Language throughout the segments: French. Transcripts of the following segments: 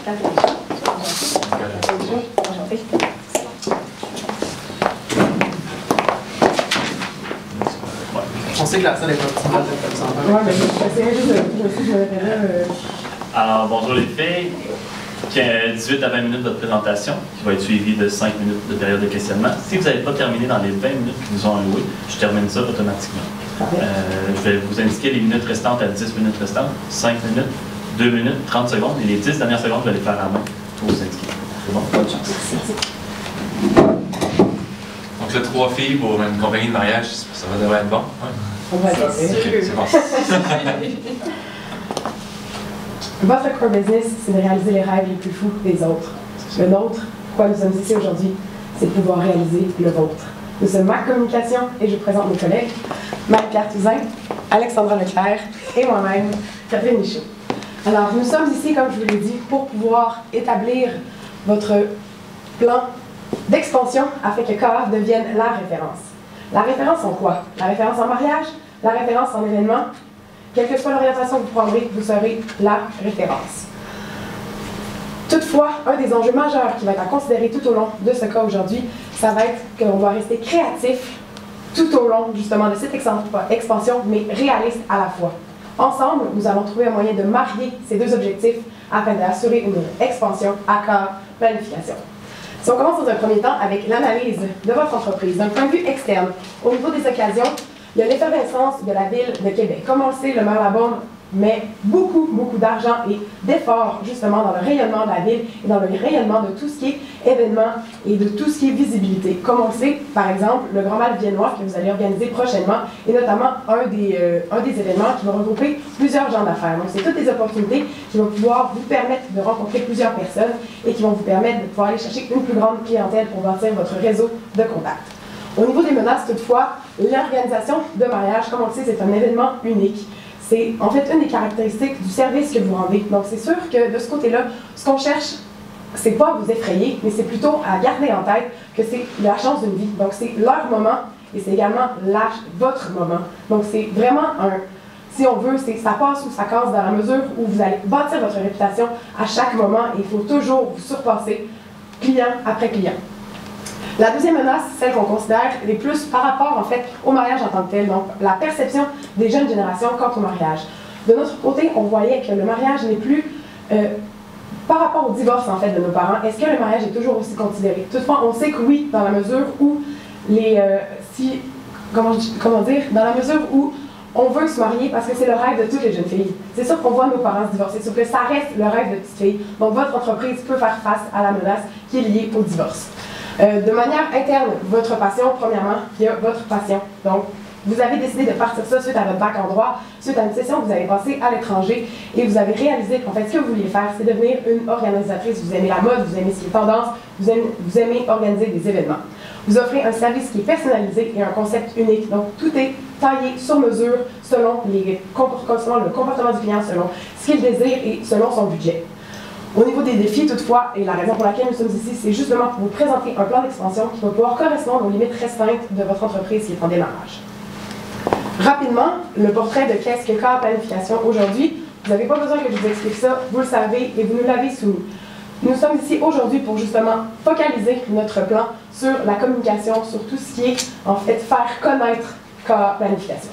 On sait que la salle est optimale comme ça. Oui, mais j'essayais juste de Alors, bonjour les filles. 18 à 20 minutes de votre présentation, qui va être suivie de 5 minutes de période de questionnement. Si vous n'avez pas terminé dans les 20 minutes qui nous ont allouées, je termine ça automatiquement. Je vais vous indiquer les minutes restantes à 10 minutes restantes, 5 minutes, 2 minutes, 30 secondes, et les 10 dernières secondes, je vais les faire à main pour vous indiquer. C'est bon? Bonne chance. Donc là, 3 filles pour une compagnie de mariage, ça devrait être bon. Ouais. On va dire. C'est bon. Votre core business, c'est de réaliser les rêves les plus fous des autres. Le nôtre, pourquoi nous sommes ici aujourd'hui, c'est de pouvoir réaliser le vôtre. Nous sommes Mac Communication et je vous présente mes collègues, Marie-Pierre Touzin, Alexandra Leclerc et moi-même, Catherine Michaud. Alors, nous sommes ici, comme je vous l'ai dit, pour pouvoir établir votre plan d'expansion afin que KA devienne la référence. La référence en quoi? La référence en mariage, la référence en événement. Quelle que soit l'orientation que vous prendrez, vous serez la référence. Toutefois, un des enjeux majeurs qui va être à considérer tout au long de ce cas aujourd'hui, ça va être qu'on doit rester créatif tout au long justement de cette expansion, mais réaliste à la fois. Ensemble, nous allons trouver un moyen de marier ces deux objectifs afin d'assurer une expansion à KA Planification. Si on commence dans un premier temps avec l'analyse de votre entreprise, d'un point de vue externe, au niveau des occasions, il y a l'effervescence de la ville de Québec. Comme on le sait, le maire Labaume met beaucoup d'argent et d'efforts justement dans le rayonnement de la ville et dans le rayonnement de tout ce qui est événements et de tout ce qui est visibilité. Comme on le sait, par exemple, le Grand Bal viennois que vous allez organiser prochainement est notamment un des événements qui va regrouper plusieurs gens d'affaires. Donc, c'est toutes des opportunités qui vont pouvoir vous permettre de rencontrer plusieurs personnes et qui vont vous permettre de pouvoir aller chercher une plus grande clientèle pour bâtir votre réseau de contacts. Au niveau des menaces, toutefois, l'organisation de mariage, comme on le sait, c'est un événement unique. C'est en fait une des caractéristiques du service que vous rendez. Donc, c'est sûr que de ce côté-là, ce qu'on cherche, c'est pas à vous effrayer, mais c'est plutôt à garder en tête que c'est la chance d'une vie. Donc, c'est leur moment et c'est également votre moment. Donc, c'est vraiment si on veut, ça passe ou ça casse dans la mesure où vous allez bâtir votre réputation à chaque moment et il faut toujours vous surpasser client après client. La deuxième menace, celle qu'on considère les plus par rapport en fait au mariage en tant que tel, donc la perception des jeunes générations quant au mariage. De notre côté, on voyait que le mariage n'est plus, par rapport au divorce en fait de nos parents, est-ce que le mariage est toujours aussi considéré? Toutefois, on sait que oui, dans la mesure où dans la mesure où on veut se marier parce que c'est le rêve de toutes les jeunes filles. C'est sûr qu'on voit nos parents se divorcer, sauf que ça reste le rêve de petite fille. Donc votre entreprise peut faire face à la menace qui est liée au divorce. De manière interne, votre passion, premièrement, il y a votre passion. Donc, vous avez décidé de partir ça suite à votre bac en droit, suite à une session que vous avez passée à l'étranger, et vous avez réalisé qu'en fait, ce que vous vouliez faire, c'est devenir une organisatrice. Vous aimez la mode, vous aimez ce qui est tendance, vous aimez organiser des événements. Vous offrez un service qui est personnalisé et un concept unique. Donc, tout est taillé sur mesure selon le comportement du client, selon ce qu'il désire et selon son budget. Au niveau des défis, toutefois, et la raison pour laquelle nous sommes ici, c'est justement pour vous présenter un plan d'expansion qui va pouvoir correspondre aux limites restreintes de votre entreprise qui est en démarrage. Rapidement, le portrait de qu'est-ce que KA Planification aujourd'hui. Vous n'avez pas besoin que je vous explique ça, vous le savez et vous nous l'avez soumis. Nous sommes ici aujourd'hui pour justement focaliser notre plan sur la communication, sur tout ce qui est en fait faire connaître KA Planification.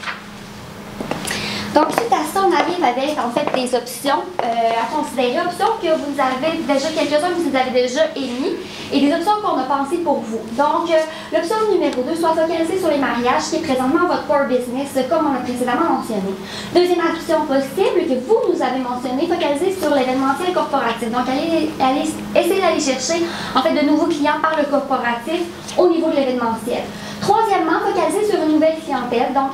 Donc, suite à ça, on arrive avec en fait des options à considérer, options que vous avez déjà quelques-uns, vous avez déjà émis, et des options qu'on a pensées pour vous. Donc, l'option numéro 2, soit focalisée sur les mariages, qui est présentement votre core business, comme on a précédemment mentionné. Deuxième option possible, que vous nous avez mentionné, focalisée sur l'événementiel corporatif. Donc, essayez d'aller chercher en fait de nouveaux clients par le corporatif au niveau de l'événementiel. Troisièmement, focaliser sur une nouvelle clientèle, donc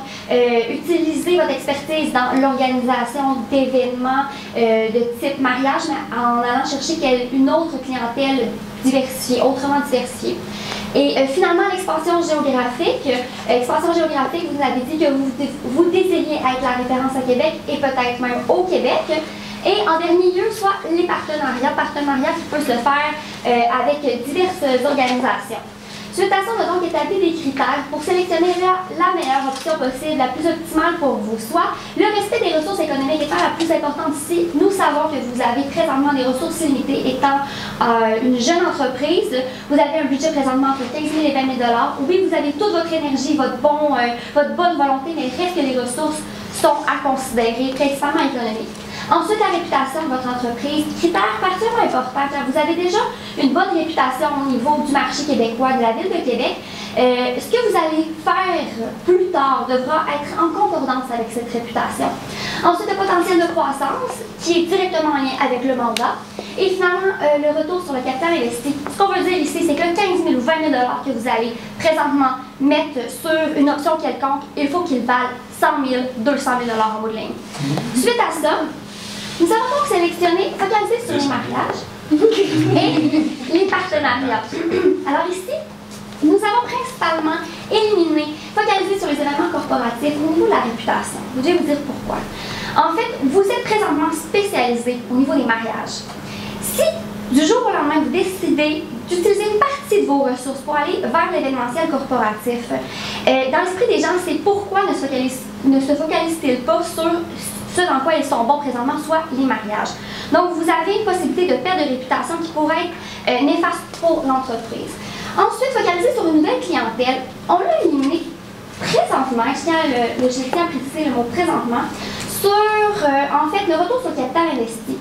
utiliser votre expertise dans l'organisation d'événements de type mariage, mais en allant chercher une autre clientèle diversifiée, autrement diversifiée. Et finalement, l'expansion géographique. Vous avez dit que vous désiriez être la référence à Québec et peut-être même au Québec. Et en dernier lieu, soit les partenariats qui peuvent se faire avec diverses organisations. Suite à ça, on a donc établi des critères pour sélectionner la meilleure option possible, la plus optimale pour vous. Soit le respect des ressources économiques étant la plus importante ici, nous savons que vous avez présentement des ressources limitées étant une jeune entreprise. Vous avez un budget présentement entre 15 000 et 20 000 $. Oui, vous avez toute votre énergie, votre bonne volonté, mais il reste que les ressources sont à considérer, principalement économiques. Ensuite, la réputation de votre entreprise, critère particulièrement important, car vous avez déjà une bonne réputation au niveau du marché québécois, de la Ville de Québec. Ce que vous allez faire plus tard devra être en concordance avec cette réputation. Ensuite, le potentiel de croissance, qui est directement en lien avec le mandat. Et finalement, le retour sur le capital investi. Ce qu'on veut dire ici, c'est que 15 000 ou 20 000 $ que vous allez présentement mettre sur une option quelconque, il faut qu'il vaille 100 000, 200 000 $ en bout de ligne. Suite à ça, nous avons donc sélectionné, focalisé sur les mariages et les partenariats. Alors ici, nous avons principalement éliminé, focalisé sur les événements corporatifs au niveau de la réputation. Je vais vous dire pourquoi. En fait, vous êtes présentement spécialisé au niveau des mariages. Si du jour au lendemain, vous décidez d'utiliser une partie de vos ressources pour aller vers l'événementiel corporatif, dans l'esprit des gens, c'est pourquoi ne se focalisent-ils pas sur ce dans quoi ils sont bons présentement, soit les mariages. Donc, vous avez une possibilité de perte de réputation qui pourrait être néfaste pour l'entreprise. Ensuite, focaliser sur une nouvelle clientèle. On l'a éliminé présentement, je tiens à préciser le mot présentement, sur, en fait, le retour sur le capital investi.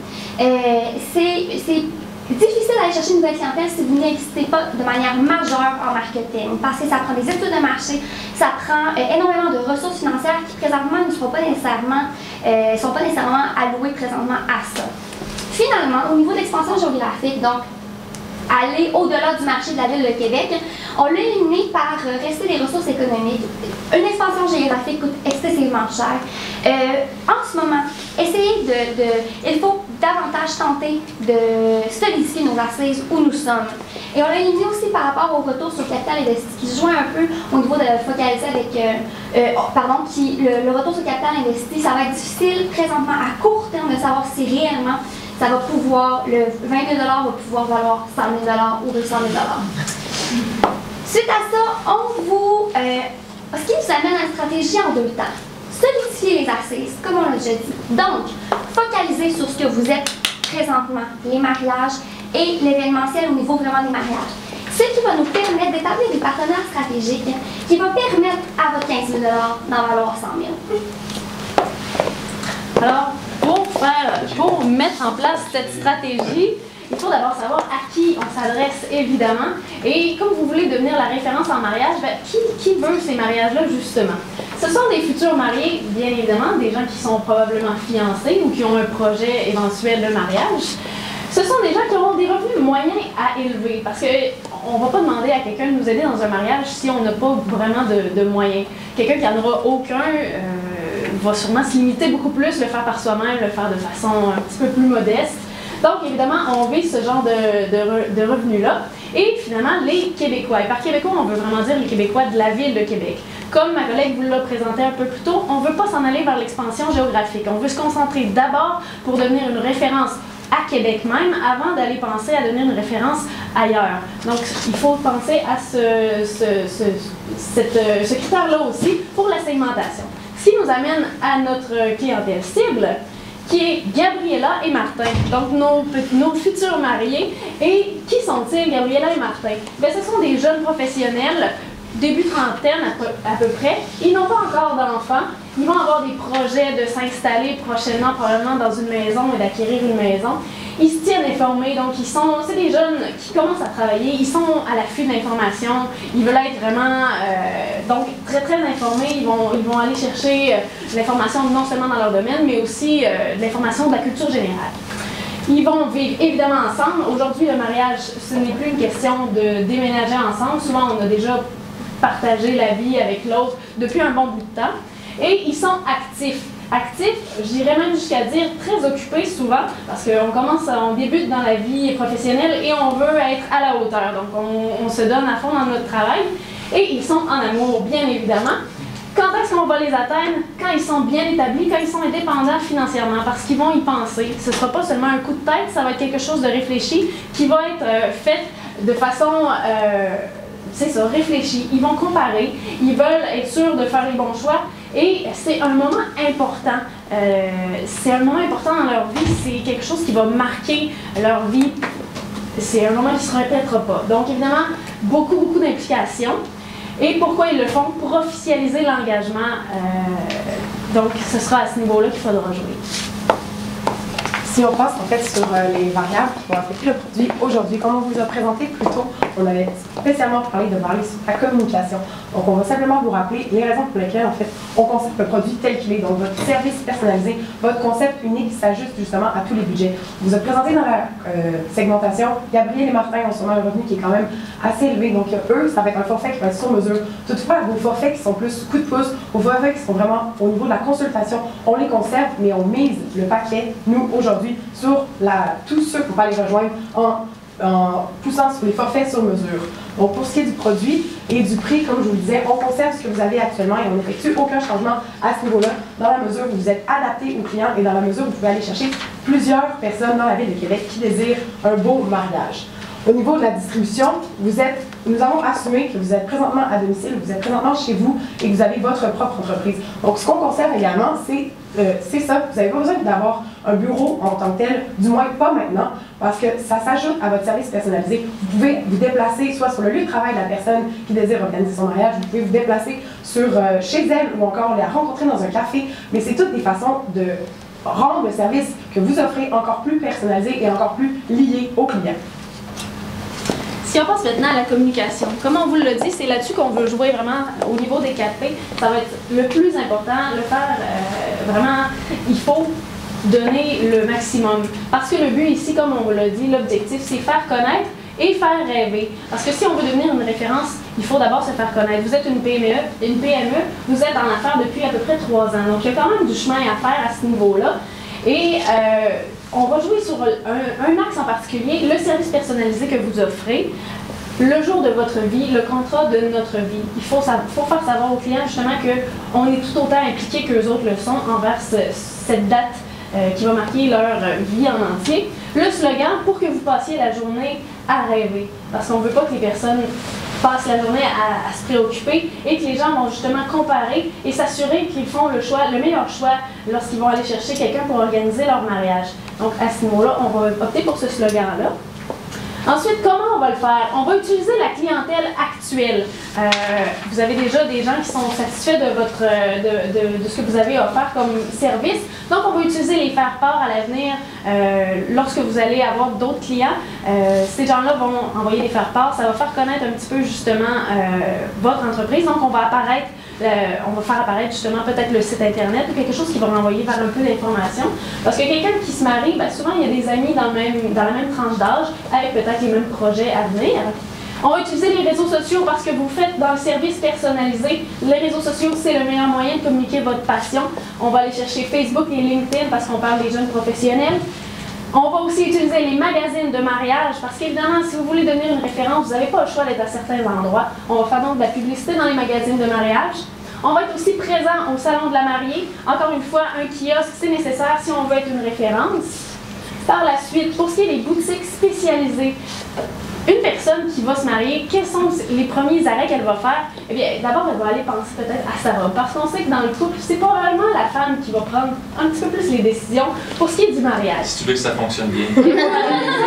C'est difficile d'aller chercher une nouvelle clientèle si vous n'investissez pas de manière majeure en marketing, parce que ça prend des études de marché, ça prend énormément de ressources financières qui présentement ne sont pas nécessairement allouées présentement à ça. Finalement, au niveau de l'expansion géographique, donc aller au-delà du marché de la Ville de Québec, on l'a éliminé par rester des ressources économiques. Une expansion géographique coûte excessivement cher. En ce moment, il faut davantage tenter de solidifier nos assises où nous sommes. Et on l'a éliminé aussi par rapport au retour sur le capital investi, qui se joint un peu au niveau de focaliser avec, le retour sur le capital investi, ça va être difficile présentement à court terme de savoir si réellement ça va pouvoir, le 20 000 $ va pouvoir valoir 100 000 $ ou 200 000 $. Suite à ça, ce qui nous amène à une stratégie en deux temps. Solidifier les assises, comme on l'a déjà dit. Donc, focaliser sur ce que vous êtes présentement, les mariages et l'événementiel au niveau vraiment des mariages. Ce qui va nous permettre d'établir des partenaires stratégiques qui vont permettre à votre 15 000 $ d'en valoir 100 000. Alors, pour mettre en place cette stratégie, il faut d'abord savoir à qui on s'adresse, évidemment. Et comme vous voulez devenir la référence en mariage, qui veut ces mariages-là, justement? Ce sont des futurs mariés, bien évidemment, des gens qui sont probablement fiancés ou qui ont un projet éventuel de mariage. Ce sont des gens qui auront des revenus moyens à élever, parce qu'on ne va pas demander à quelqu'un de nous aider dans un mariage si on n'a pas vraiment de moyens. Quelqu'un qui n'en aura aucun va sûrement se limiter beaucoup plus, le faire par soi-même, le faire de façon un petit peu plus modeste. Donc, évidemment, on vise ce genre de revenus-là. Et finalement, les Québécois. Et par Québécois, on veut vraiment dire les Québécois de la Ville de Québec. Comme ma collègue vous l'a présenté un peu plus tôt, on ne veut pas s'en aller vers l'expansion géographique. On veut se concentrer d'abord pour devenir une référence à Québec même, avant d'aller penser à devenir une référence ailleurs. Donc, il faut penser à ce critère-là aussi pour la segmentation. Ce qui nous amène à notre clientèle cible, qui est Gabriella et Martin, donc nos futurs mariés. Et qui sont-ils, Gabriella et Martin? Bien, ce sont des jeunes professionnels, début trentaine à peu près. Ils n'ont pas encore d'enfants. Ils vont avoir des projets de s'installer prochainement, probablement dans une maison et d'acquérir une maison. Ils se tiennent informés, donc c'est des jeunes qui commencent à travailler, ils sont à l'affût d'informations, ils veulent être vraiment donc très très informés, ils vont aller chercher l'information non seulement dans leur domaine, mais aussi de l'information de la culture générale. Ils vont vivre évidemment ensemble. Aujourd'hui, le mariage, ce n'est plus une question de déménager ensemble. Souvent, on a déjà partagé la vie avec l'autre depuis un bon bout de temps. Et ils sont actifs. Actifs, j'irais même jusqu'à dire très occupés souvent, parce on débute dans la vie professionnelle et on veut être à la hauteur. Donc, on se donne à fond dans notre travail. Et ils sont en amour, bien évidemment. Quand est-ce qu'on va les atteindre? Quand ils sont bien établis, quand ils sont indépendants financièrement, parce qu'ils vont y penser. Ce ne sera pas seulement un coup de tête, ça va être quelque chose de réfléchi qui va être fait de façon c'est ça, réfléchis, ils vont comparer, ils veulent être sûrs de faire les bons choix et c'est un moment important. C'est un moment important dans leur vie, c'est quelque chose qui va marquer leur vie. C'est un moment qui ne se répétera pas. Donc évidemment, beaucoup d'implications. Et pourquoi ils le font? Pour officialiser l'engagement. Donc ce sera à ce niveau-là qu'il faudra jouer. Si on passe en fait sur les variables qui vont affecter le produit aujourd'hui, comme on vous a présenté plus tôt, on avait spécialement parlé sur la communication. Donc on va simplement vous rappeler les raisons pour lesquelles en fait on conçoit le produit tel qu'il est. Donc votre service personnalisé, votre concept unique s'ajuste justement à tous les budgets. On vous a présenté dans la segmentation, Gabriel et Martin ont sûrement un revenu qui est quand même assez élevé. Donc eux, ça va être un forfait qui va être sur mesure. Toutefois, vos forfaits qui sont plus coup de pouce, vos forfaits qui sont vraiment au niveau de la consultation, on les conserve, mais on mise le paquet, nous, aujourd'hui, sur tous ceux qu'on va les rejoindre en poussant sur les forfaits sur mesure. Donc, pour ce qui est du produit et du prix, comme je vous le disais, on conserve ce que vous avez actuellement et on n'effectue aucun changement à ce niveau-là, dans la mesure où vous êtes adapté aux clients et dans la mesure où vous pouvez aller chercher plusieurs personnes dans la ville de Québec qui désirent un beau mariage. Au niveau de la distribution, nous avons assumé que vous êtes présentement à domicile, vous êtes présentement chez vous et que vous avez votre propre entreprise. Donc, ce qu'on conserve également, c'est ça. Vous n'avez pas besoin d'avoir un bureau en tant que tel, du moins pas maintenant, parce que ça s'ajoute à votre service personnalisé. Vous pouvez vous déplacer soit sur le lieu de travail de la personne qui désire organiser son mariage, vous pouvez vous déplacer chez elle ou encore la rencontrer dans un café, mais c'est toutes des façons de rendre le service que vous offrez encore plus personnalisé et encore plus lié au client. Si on passe maintenant à la communication, comme on vous l'a dit, c'est là-dessus qu'on veut jouer vraiment au niveau des 4P. Ça va être le plus important, le faire vraiment, il faut donner le maximum. Parce que le but ici, comme on vous l'a dit, l'objectif, c'est faire connaître et faire rêver. Parce que si on veut devenir une référence, il faut d'abord se faire connaître. Vous êtes une PME, vous êtes en affaires depuis à peu près 3 ans. Donc il y a quand même du chemin à faire à ce niveau-là. Et on va jouer sur un axe en particulier, le service personnalisé que vous offrez, le jour de votre vie, le contrat de notre vie. Il faut faire savoir aux clients justement qu'on est tout autant impliqués qu'eux autres le sont envers cette date qui va marquer leur vie en entier. Le slogan, pour que vous passiez la journée à rêver. Parce qu'on ne veut pas que les personnes passent la journée à se préoccuper et que les gens vont justement comparer et s'assurer qu'ils font le meilleur choix lorsqu'ils vont aller chercher quelqu'un pour organiser leur mariage. Donc à ce niveau-là, on va opter pour ce slogan-là. Ensuite, comment on va le faire? On va utiliser la clientèle actuelle. Vous avez déjà des gens qui sont satisfaits de ce que vous avez offert comme service. Donc, on va utiliser les faire-part à l'avenir lorsque vous allez avoir d'autres clients. Ces gens-là vont envoyer des faire-part. Ça va faire connaître un petit peu justement votre entreprise. Donc, on va faire apparaître justement peut-être le site internet ou quelque chose qui va renvoyer vers un peu d'informations. Parce que quelqu'un qui se marie, bien, souvent il y a des amis dans la même tranche d'âge avec peut-être les mêmes projets à venir. On va utiliser les réseaux sociaux parce que vous faites dans le service personnalisé. Les réseaux sociaux, c'est le meilleur moyen de communiquer votre passion. On va aller chercher Facebook et LinkedIn parce qu'on parle des jeunes professionnels. On va aussi utiliser les magazines de mariage parce qu'évidemment, si vous voulez devenir une référence, vous n'avez pas le choix d'être à certains endroits. On va faire donc de la publicité dans les magazines de mariage. On va être aussi présent au salon de la mariée. Encore une fois, un kiosque, c'est nécessaire si on veut être une référence. Par la suite, pour ce qui est des boutiques spécialisées, une personne qui va se marier, quels sont les premiers arrêts qu'elle va faire? Eh bien, d'abord, elle va aller penser peut-être à sa robe. Parce qu'on sait que dans le couple, c'est probablement la femme qui va prendre un petit peu plus les décisions pour ce qui est du mariage. Si tu veux que ça fonctionne bien. Voilà,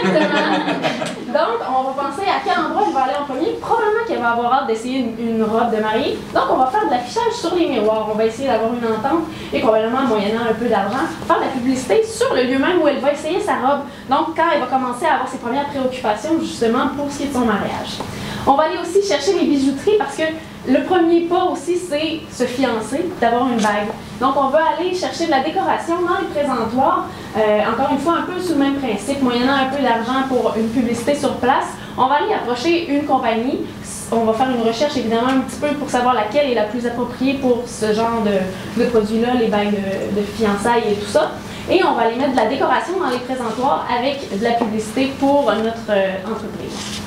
exactement. Donc, on va penser à quel endroit elle va aller en premier. Probablement qu'elle va avoir hâte d'essayer une robe de mariée. Donc, on va faire de l'affichage sur les miroirs. On va essayer d'avoir une entente et probablement, moyennant un peu d'argent, faire de la publicité sur le lieu même où elle va essayer sa robe. Donc, quand elle va commencer à avoir ses premières préoccupations, justement, pour ce qui est de son mariage. On va aller aussi chercher les bijouteries parce que le premier pas aussi, c'est se fiancer, d'avoir une bague. Donc, on va aller chercher de la décoration dans les présentoirs. Encore une fois, un peu sous le même principe, moyennant un peu d'argent pour une publicité sur place. On va aller approcher une compagnie. On va faire une recherche, évidemment, un petit peu pour savoir laquelle est la plus appropriée pour ce genre de produits-là, les bagues de fiançailles et tout ça. Et on va aller mettre de la décoration dans les présentoirs avec de la publicité pour notre entreprise.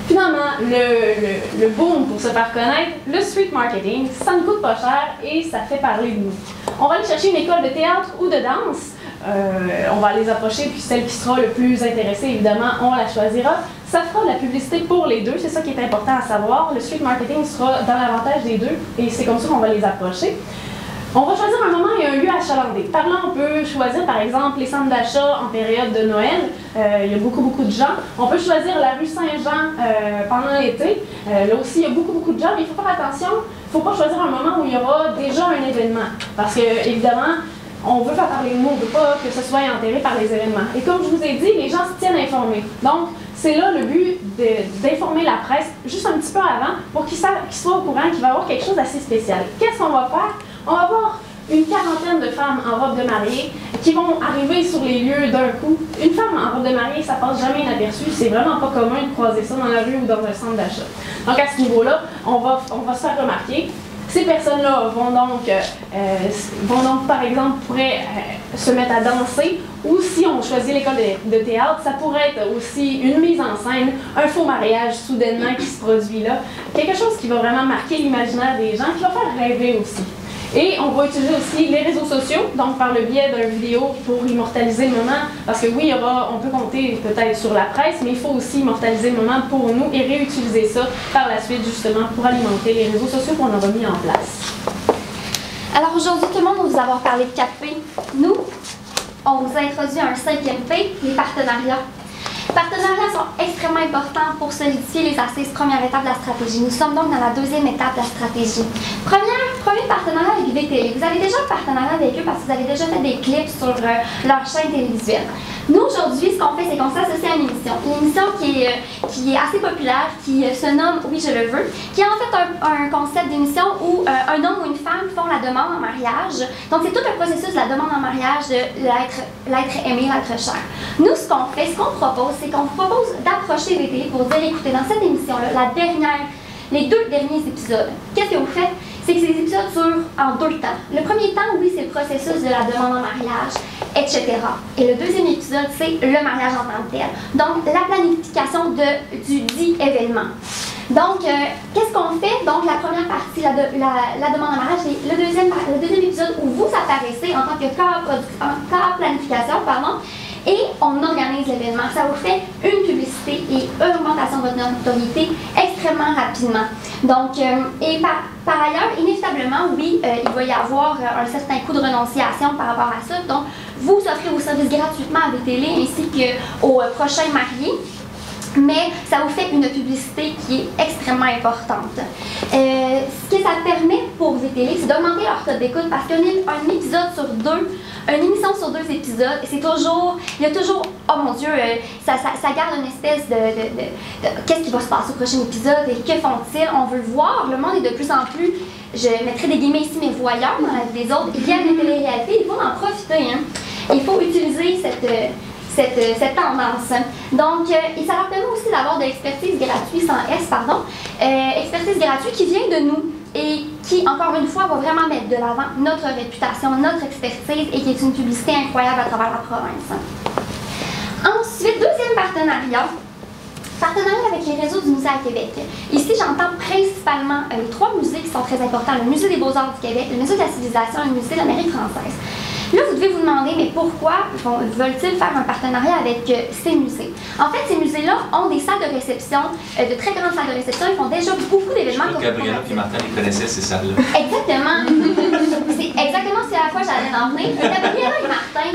Finalement, le boom pour se faire connaître, le street marketing, ça ne coûte pas cher et ça fait parler de nous. On va aller chercher une école de théâtre ou de danse. On va les approcher, puis celle qui sera le plus intéressée, évidemment, on la choisira. ça fera de la publicité pour les deux, c'est ça qui est important à savoir. Le street marketing sera dans l'avantage des deux et c'est comme ça qu'on va les approcher. On va choisir un moment et un lieu achalandé. Par là, on peut choisir, par exemple, les centres d'achat en période de Noël. Il y a beaucoup de gens. On peut choisir la rue Saint-Jean pendant l'été. Là aussi, il y a beaucoup de gens, mais il faut faire attention. Il ne faut pas choisir un moment où il y aura déjà un événement. Parce que, évidemment, on veut faire parler de nous, on ne veut pas que ce soit enterré par les événements. Et comme je vous ai dit, les gens se tiennent informés. Donc, c'est là le but d'informer la presse juste un petit peu avant pour qu'ils soient au courant qu'il va y avoir quelque chose d'assez spécial. Qu'est-ce qu'on va faire? On va avoir une quarantaine de femmes en robe de mariée qui vont arriver sur les lieux d'un coup. Une femme en robe de mariée, ça passe jamais inaperçu. C'est vraiment pas commun de croiser ça dans la rue ou dans un centre d'achat. Donc à ce niveau-là, on va se faire remarquer. Ces personnes-là vont donc, par exemple, pourraient se mettre à danser, ou si on choisit l'école de théâtre, ça pourrait être aussi une mise en scène, un faux mariage soudainement qui se produit là. Quelque chose qui va vraiment marquer l'imaginaire des gens, qui va faire rêver aussi. Et on va utiliser aussi les réseaux sociaux, donc par le biais d'une vidéo pour immortaliser le moment, parce que oui, on peut compter peut-être sur la presse, mais il faut aussi immortaliser le moment pour nous et réutiliser ça par la suite justement pour alimenter les réseaux sociaux qu'on aura mis en place. Alors aujourd'hui, tout le monde va vous avoir parlé de 4P. Nous, on vous a introduit un 5e P, les partenariats. Les partenariats sont extrêmement importants pour solidifier les assises, première étape de la stratégie. Nous sommes donc dans la 2e étape de la stratégie. Premier partenariat avec VTL. Vous avez déjà un partenariat avec eux parce que vous avez déjà fait des clips sur leur chaîne télévisuelle. Nous, aujourd'hui, ce qu'on fait, c'est qu'on s'associe à une émission. Une émission qui est assez populaire, qui se nomme « Oui, je le veux », qui est en fait un concept d'émission où un homme ou une femme font la demande en mariage. Donc, c'est tout le processus de la demande en mariage, de l'être aimé, l'être cher. Nous, ce qu'on fait, ce qu'on propose, c'est qu'on vous propose d'approcher VTL pour dire, écoutez, dans cette émission-là, les 2 derniers épisodes, qu'est-ce que vous faites? C'est que ces épisodes durent en 2 temps. Le premier temps, oui, c'est le processus de la demande en mariage, etc. Et le 2e épisode, c'est le mariage en tant que tel. Donc, la planification du dit événement. Donc, qu'est-ce qu'on fait? Donc, la première partie, la demande en mariage, c'est le deuxième épisode où vous apparaissez en tant que corps planification, et on organise l'événement. Ça vous fait une publicité et une augmentation de votre notoriété extrêmement rapidement. Donc, par ailleurs, inévitablement, oui, il va y avoir un certain coût de renonciation par rapport à ça. Donc, vous offrez vos services gratuitement à VTL ainsi qu'aux prochains mariés. Mais ça vous fait une publicité qui est extrêmement importante. Ce que ça permet pour VTL, c'est d'augmenter leur taux d'écoute parce qu'un épisode sur 2, une émission sur 2 épisodes, il y a toujours, oh mon Dieu, ça garde une espèce de qu'est-ce qui va se passer au prochain épisode et que font-ils? On veut le voir, le monde est de plus en plus, je mettrai des guillemets ici, mais voyeurs dans la vie des autres. Il y a des téléréalités, il faut en profiter. Hein. Il faut utiliser cette tendance. Donc, et ça leur permet aussi d'avoir de l'expertise gratuite, sans S, expertise gratuite qui vient de nous et qui, encore une fois, va vraiment mettre de l'avant notre réputation, notre expertise et qui est une publicité incroyable à travers la province. Ensuite, 2e partenariat. Partenariat avec les réseaux du musée à Québec. Ici, j'entends principalement les 3 musées qui sont très importants. Le Musée des Beaux-Arts du Québec, le Musée de la Civilisation et le Musée de l'Amérique française. Là, vous devez vous demander, mais pourquoi veulent-ils faire un partenariat avec ces musées? En fait, ces musées-là ont des salles de réception, de très grandes salles de réception. Ils font déjà beaucoup d'événements. Gabriela et Martin les connaissaient, ces salles-là. Exactement. C'est exactement ce à quoi j'allais en venir. Gabriela et Martin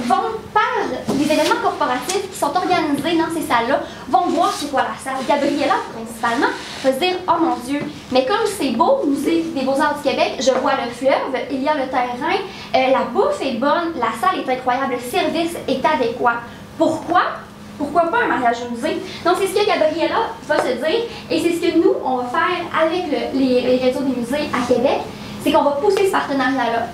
vont, par les événements corporatifs qui sont organisés dans ces salles-là, vont voir c'est quoi la salle. Gabriela, principalement, va se dire, oh mon Dieu, mais comme c'est beau, Musée des Beaux-Arts du Québec, je vois le fleuve, il y a le terrain, la bouffe est bonne, la salle est incroyable, le service est adéquat. Pourquoi pas un mariage au musée? Donc, c'est ce que Gabriela va se dire et c'est ce que nous, on va faire avec les réseaux des musées à Québec, c'est qu'on va pousser ce partenariat-là.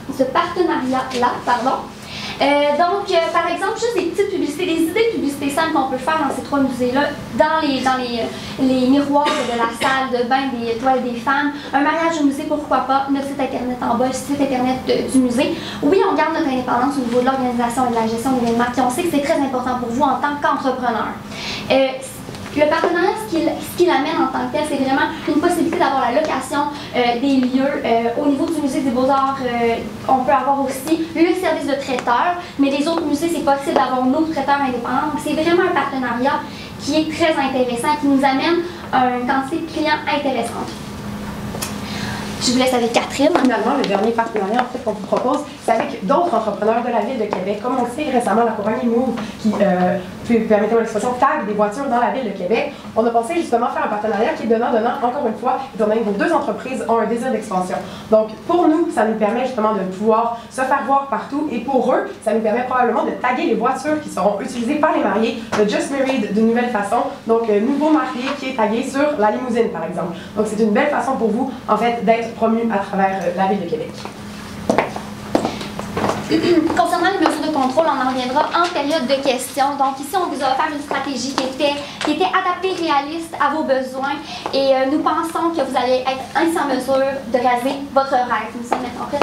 Donc, par exemple, juste des petites publicités, des idées de publicité simples qu'on peut faire dans ces 3 musées-là, dans les miroirs de la salle de bain des toiles des femmes, un mariage au musée, pourquoi pas, notre site internet en bas, le site internet du musée. Oui, on garde notre indépendance au niveau de l'organisation et de la gestion de l'événement, puis on sait que c'est très important pour vous en tant qu'entrepreneur. Le partenariat, ce qu'il amène en tant que tel, c'est vraiment une possibilité d'avoir la location des lieux. Au niveau du musée des Beaux-Arts, on peut avoir aussi le service de traiteur, mais les autres musées, c'est possible d'avoir nos traiteurs indépendants. C'est vraiment un partenariat qui est très intéressant, qui nous amène à une quantité de clients intéressante. Je vous laisse avec Catherine. Finalement, le dernier partenariat en fait, qu'on vous propose, c'est avec d'autres entrepreneurs de la ville de Québec. Comme on le sait récemment, la compagnie Move, qui, permettez-moi l'expression, tag des voitures dans la ville de Québec, on a pensé justement faire un partenariat qui est donnant-donnant, encore une fois, étant donné que vos deux entreprises ont un désir d'expansion. Donc, pour nous, ça nous permet justement de pouvoir se faire voir partout, et pour eux, ça nous permet probablement de taguer les voitures qui seront utilisées par les mariés, le Just Married d'une nouvelle façon, donc nouveau marié qui est tagué sur la limousine, par exemple. Donc, c'est une belle façon pour vous, en fait, d'être promu à travers la ville de Québec. Concernant les mesures de contrôle, on en reviendra en période de questions. Donc ici, on vous a offert une stratégie qui était adaptée, réaliste à vos besoins. Et nous pensons que vous allez être ainsi en mesure de réaliser votre rêve. Nous sommes maintenant prêts.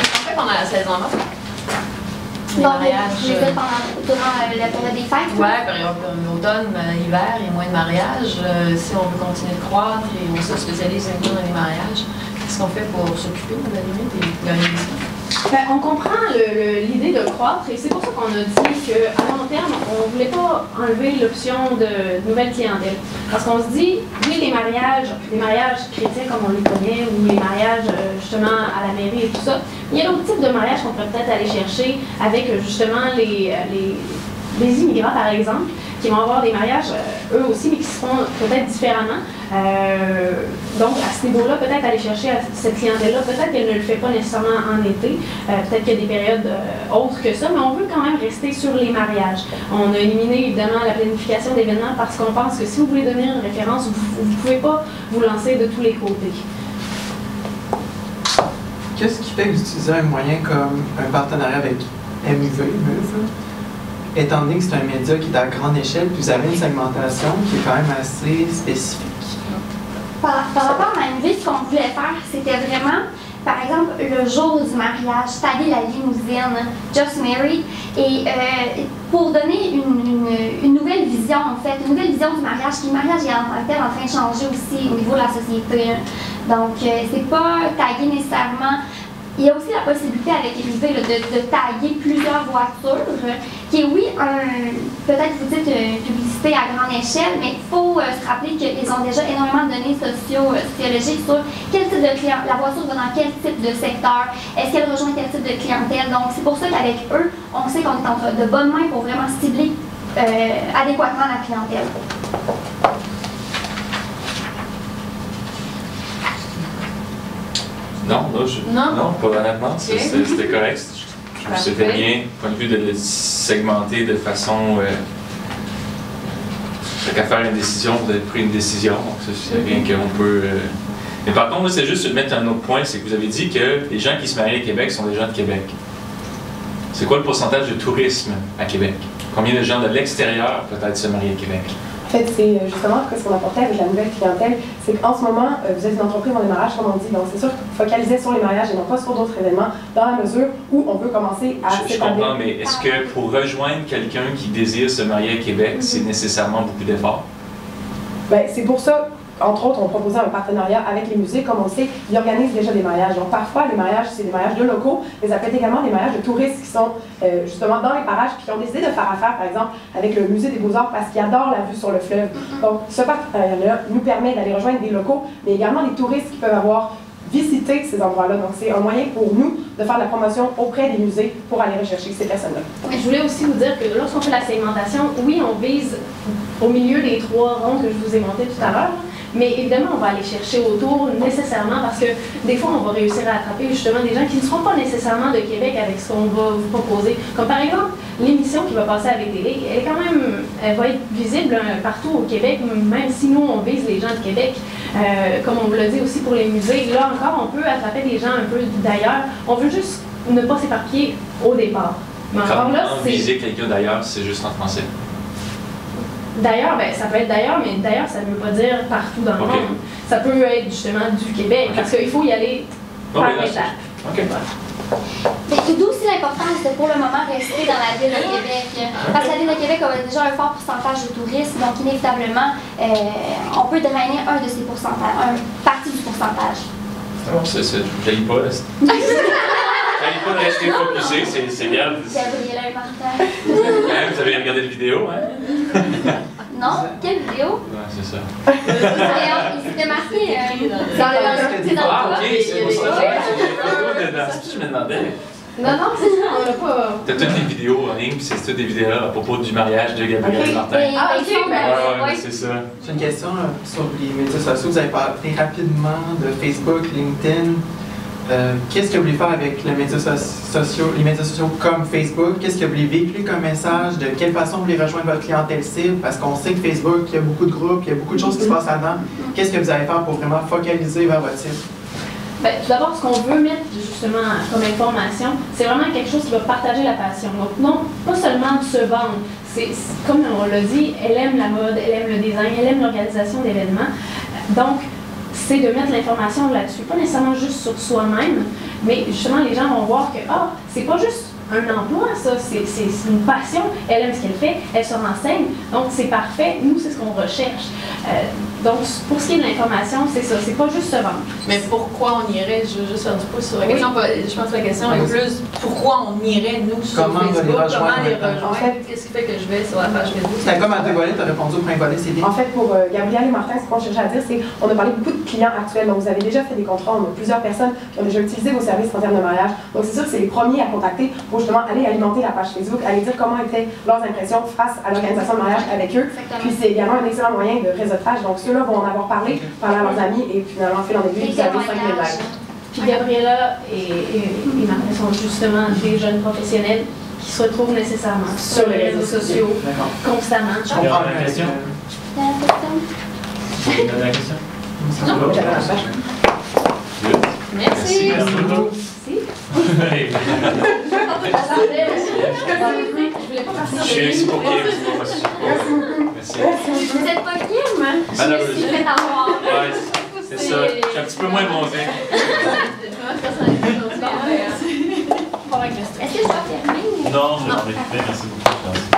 En fait, pendant la saison-là, les Donc, mariages. je les ai durant la période des fêtes. Ouais, période automne, hiver, il y a moins de mariages. Si on veut continuer de croître et on se spécialise dans les mariages, qu'est-ce qu'on fait pour s'occuper de la limite et gagner ça? Ben, on comprend l'idée de croître et c'est pour ça qu'on a dit qu'à long terme, on ne voulait pas enlever l'option de nouvelle clientèle. Parce qu'on se dit, oui, les mariages chrétiens comme on les connaît, ou les mariages justement à la mairie et tout ça, il y a d'autres types de mariages qu'on pourrait peut-être aller chercher avec justement les immigrants, par exemple, qui vont avoir des mariages eux aussi, mais qui se font peut-être différemment. Donc, à ce niveau-là, peut-être aller chercher cette clientèle-là, peut-être qu'elle ne le fait pas nécessairement en été, peut-être qu'il y a des périodes autres que ça, mais on veut quand même rester sur les mariages. On a éliminé évidemment la planification d'événements parce qu'on pense que si vous voulez devenir une référence, vous ne pouvez pas vous lancer de tous les côtés. Qu'est-ce qui fait que vous utilisez un moyen comme un partenariat avec MUV, étant donné que c'est un média qui est à grande échelle, puis vous avez une segmentation qui est quand même assez spécifique? Par rapport à MV, ce qu'on voulait faire, c'était vraiment, par exemple, le jour du mariage, taguer la limousine, Just Married, et pour donner une nouvelle vision, en fait, une nouvelle vision du mariage, qui le mariage est en tant en train de changer aussi au niveau de la société. Donc, c'est pas taguer nécessairement. Il y a aussi la possibilité avec MV de taguer plusieurs voitures, qui est oui, peut-être vous dites une publicité à grande échelle, mais il faut se rappeler qu'ils ont déjà énormément de données sociologiques sur quel type de client, la voiture va dans quel type de secteur, est-ce qu'elle rejoint quel type de clientèle. Donc c'est pour ça qu'avec eux, on sait qu'on est entre de bonnes mains pour vraiment cibler adéquatement la clientèle. Non, non, pas honnêtement. Okay. C'était correct. Je trouve que c'était bien, du point de vue de le segmenter de façon. Fait qu'à faire une décision, vous avez pris une décision. Donc, ça, c'est bien qu'on peut. Mais par contre, c'est juste mettre un autre point, c'est que vous avez dit que les gens qui se marient à Québec sont des gens de Québec. C'est quoi le pourcentage de tourisme à Québec? Combien de gens de l'extérieur peut-être se marient à Québec? En fait, c'est justement ce qu'on apportait avec la nouvelle clientèle, c'est qu'en ce moment, vous êtes une entreprise en démarrage, comme on dit, donc c'est sûr qu'il faut focaliser sur les mariages et non pas sur d'autres événements, dans la mesure où on peut commencer à Je comprends, mais est-ce que pour rejoindre quelqu'un qui désire se marier à Québec, c'est nécessairement beaucoup d'efforts? Bien, c'est pour ça, entre autres, on proposait un partenariat avec les musées. Comme on le sait, ils organisent déjà des mariages. Donc parfois, les mariages, c'est des mariages de locaux, mais ça peut être également des mariages de touristes qui sont justement dans les parages puis qui ont décidé de faire affaire, par exemple, avec le musée des Beaux-Arts parce qu'ils adorent la vue sur le fleuve. Donc ce partenariat-là nous permet d'aller rejoindre des locaux, mais également des touristes qui peuvent avoir visité ces endroits-là. Donc c'est un moyen pour nous de faire de la promotion auprès des musées pour aller rechercher ces personnes-là. Je voulais aussi vous dire que lorsqu'on fait la segmentation, oui, on vise au milieu des 3 ronds que je vous ai montés tout à l'heure. Mais évidemment, on va aller chercher autour nécessairement parce que des fois, on va réussir à attraper justement des gens qui ne seront pas nécessairement de Québec avec ce qu'on va vous proposer. Comme par exemple, l'émission qui va passer avec Télé, elle va être visible partout au Québec, même si nous, on vise les gens de Québec. Comme on vous l'a dit aussi pour les musées, là encore, on peut attraper des gens un peu d'ailleurs. On veut juste ne pas s'éparpiller au départ. Mais encore là, viser quelqu'un d'ailleurs, c'est juste en français. D'ailleurs, ben, ça peut être d'ailleurs, mais d'ailleurs, ça ne veut pas dire partout dans le monde. Ça peut être justement du Québec, parce qu'il faut y aller par étapes. D'où aussi l'importance de pour le moment rester dans la ville de Québec. Parce que la ville de Québec a déjà un fort pourcentage de tourisme, donc inévitablement, on peut drainer un de ces pourcentages, une partie du pourcentage. Non, je ne pas. Essayez pas de rester focusé, c'est bien. Gabriela et Martin. Hein, vous avez regardé la vidéo, hein? Non? Quelle vidéo? Ouais, c'est ça. Il s'était marqué c'est dans Ah, le ok, c'est pour ça. C'est ça que je me demandais. Non, c'est ça, on l'a pas. T'as toutes les vidéos en ligne, puis c'est toutes des vidéos à propos du mariage de Gabriel et Martin. Ah, ok, Ouais, c'est ça. J'ai une question sur les médias sociaux. Vous avez parlé rapidement de Facebook, LinkedIn. Qu'est-ce que vous voulez faire avec les médias sociaux comme Facebook? Qu'est-ce que vous voulez véhiculer comme message? De quelle façon vous voulez rejoindre votre clientèle cible? Parce qu'on sait que Facebook, il y a beaucoup de groupes, il y a beaucoup de choses qui se passent là-dedans. Qu'est-ce que vous allez faire pour vraiment focaliser vers votre cible? Bien, tout d'abord, ce qu'on veut mettre justement comme information, c'est vraiment quelque chose qui va partager la passion. Donc, non, pas seulement de se vendre. Comme on l'a dit, elle aime la mode, elle aime le design, elle aime l'organisation d'événements. Donc, c'est de mettre l'information là-dessus. Pas nécessairement juste sur soi-même, mais justement, les gens vont voir que, c'est pas juste un emploi, ça, c'est une passion. Elle aime ce qu'elle fait, elle se renseigne, donc c'est parfait. Nous, c'est ce qu'on recherche. Donc, pour ce qui est de l'information, c'est ça, c'est pas juste se vendre. Mais pourquoi on irait, je veux juste faire du pouce sur la question, je pense que la question est plus pourquoi on irait, nous, sur Comment Facebook, comment les rejoindre? rejoindre, qu'est-ce qui fait que je vais sur la page Facebook? C'est comme à deux volets, tu as répondu au premier volet, c'est bien. En fait, pour Gabriel et Martin, ce qu'on cherche à dire, c'est qu'on a parlé beaucoup de clients actuels. Donc, vous avez déjà fait des contrats, on a plusieurs personnes qui ont déjà utilisé vos services en termes de mariage. Donc, c'est sûr que c'est les premiers à contacter pour justement aller alimenter la page Facebook, aller dire comment étaient leurs impressions face à l'organisation de mariage avec eux. Puis, c'est également un excellent moyen de réseautage. Donc, ceux-là vont en avoir parlé, parler à leurs amis et finalement, fil en aiguille, vous avez 5 000 likes. Puis Gabriela et Martin sont justement des jeunes professionnels qui se retrouvent nécessairement sur les réseaux sociaux constamment. Je comprends la question. La question? Non, j'avais la page. Merci. Merci beaucoup. Je suis ici pour Kim, c'est pas facile. Merci. Vous êtes pas Kim? Malheureusement. Je suis fait avoir. Ouais, c'est ça. Je suis un petit peu moins bronzé. Est-ce que je dois terminer? Non, je vais merci beaucoup.